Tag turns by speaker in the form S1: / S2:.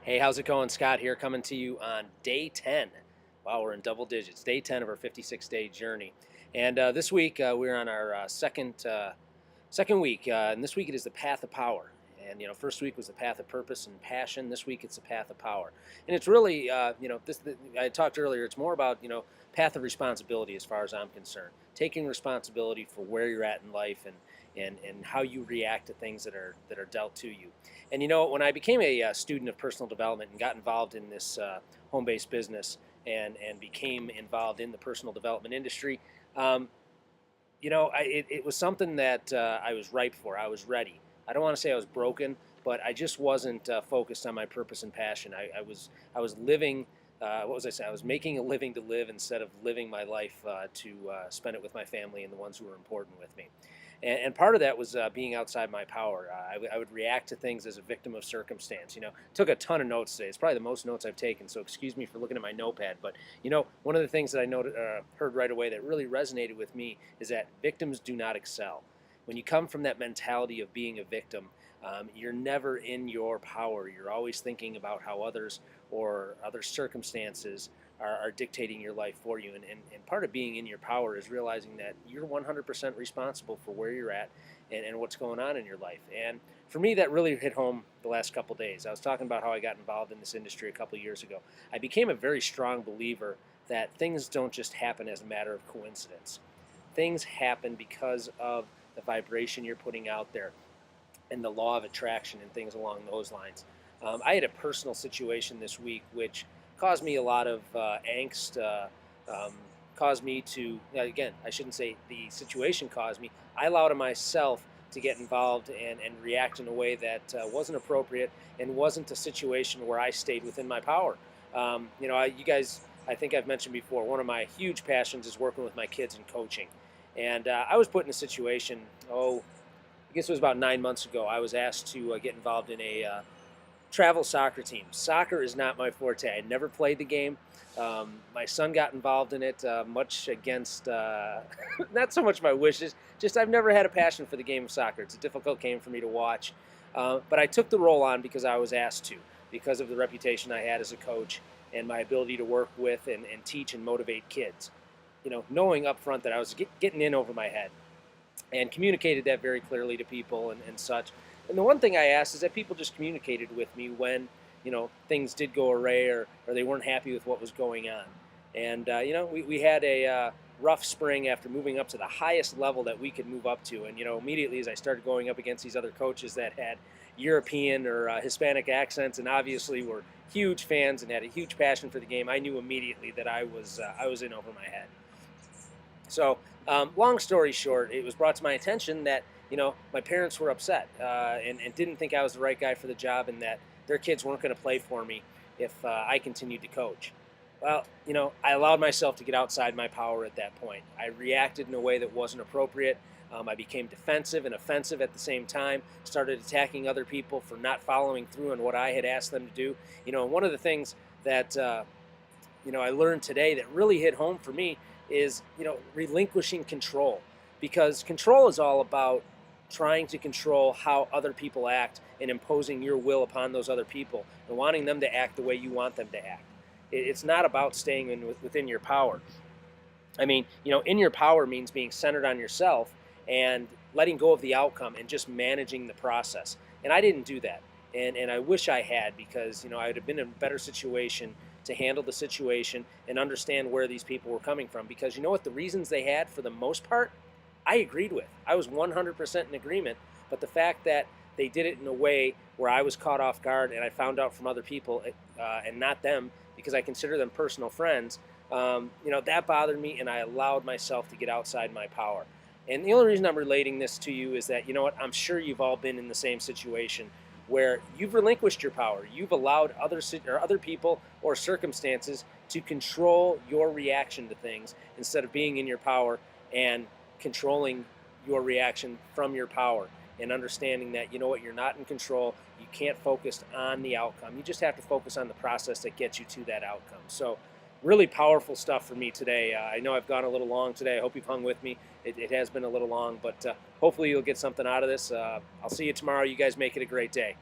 S1: Hey, how's it going? Scott here, coming to you on day 10. Wow, we're in double digits. Day 10 of our 56-day journey. And this week we're on our second week, and this week it is the path of power. And first week was the path of purpose and passion. This week it's the path of power. And it's really, I talked earlier. It's more about path of responsibility as far as I'm concerned. Taking responsibility for where you're at in life and how you react to things that are dealt to you. And when I became a student of personal development and got involved in this home-based business and became involved in the personal development industry, it was something that I was ripe for. I was ready. I don't want to say I was broken, but I just wasn't focused on my purpose and passion. I was living. What was I saying? I was making a living to live instead of living my life to spend it with my family and the ones who were important with me. And part of that was being outside my power. I would react to things as a victim of circumstance. Took a ton of notes today. It's probably the most notes I've taken, so excuse me for looking at my notepad. But, one of the things that I heard right away that really resonated with me is that victims do not excel. When you come from that mentality of being a victim, you're never in your power. You're always thinking about how others or other circumstances are dictating your life for you. And part of being in your power is realizing that you're 100% responsible for where you're at and what's going on in your life. And for me, that really hit home the last couple days. I was talking about how I got involved in this industry a couple years ago. I became a very strong believer that things don't just happen as a matter of coincidence. Things happen because of the vibration you're putting out there and the law of attraction and things along those lines. I had a personal situation this week which caused me a lot of angst, caused me to, again, I shouldn't say the situation caused me. I allowed myself to get involved and react in a way that wasn't appropriate and wasn't a situation where I stayed within my power. You guys, I think I've mentioned before, one of my huge passions is working with my kids and coaching. And I was put in a situation, I guess it was about 9 months ago. I was asked to get involved in a travel soccer team. Soccer is not my forte. I never played the game. My son got involved in it, much against, not so much my wishes, just I've never had a passion for the game of soccer. It's a difficult game for me to watch. But I took the role on because I was asked to, because of the reputation I had as a coach and my ability to work with and teach and motivate kids. Knowing up front that I was getting in over my head and communicated that very clearly to people and such. And the one thing I asked is that people just communicated with me when, things did go awry or they weren't happy with what was going on. And, we had a rough spring after moving up to the highest level that we could move up to. And, immediately as I started going up against these other coaches that had European or Hispanic accents and obviously were huge fans and had a huge passion for the game, I knew immediately that I was in over my head. So, long story short, it was brought to my attention that my parents were upset and didn't think I was the right guy for the job and that their kids weren't going to play for me if I continued to coach. Well, I allowed myself to get outside my power at that point. I reacted in a way that wasn't appropriate. I became defensive and offensive at the same time, started attacking other people for not following through on what I had asked them to do. And one of the things that, I learned today that really hit home for me is, relinquishing control. Because control is all about trying to control how other people act and imposing your will upon those other people and wanting them to act the way you want them to act. It's not about staying within your power. I mean, in your power means being centered on yourself and letting go of the outcome and just managing the process. And I didn't do that. And I wish I had, because, I would have been in a better situation to handle the situation and understand where these people were coming from. Because what the reasons they had, for the most part, I agreed with. I was 100% in agreement, but the fact that they did it in a way where I was caught off guard and I found out from other people and not them, because I consider them personal friends, that bothered me, and I allowed myself to get outside my power. And the only reason I'm relating this to you is that, I'm sure you've all been in the same situation where you've relinquished your power. You've allowed other people or circumstances to control your reaction to things instead of being in your power and controlling your reaction from your power, and understanding that, you're not in control. You can't focus on the outcome. You just have to focus on the process that gets you to that outcome. So really powerful stuff for me today. I know I've gone a little long today. I hope you've hung with me. It has been a little long, but hopefully you'll get something out of this. I'll see you tomorrow. You guys make it a great day.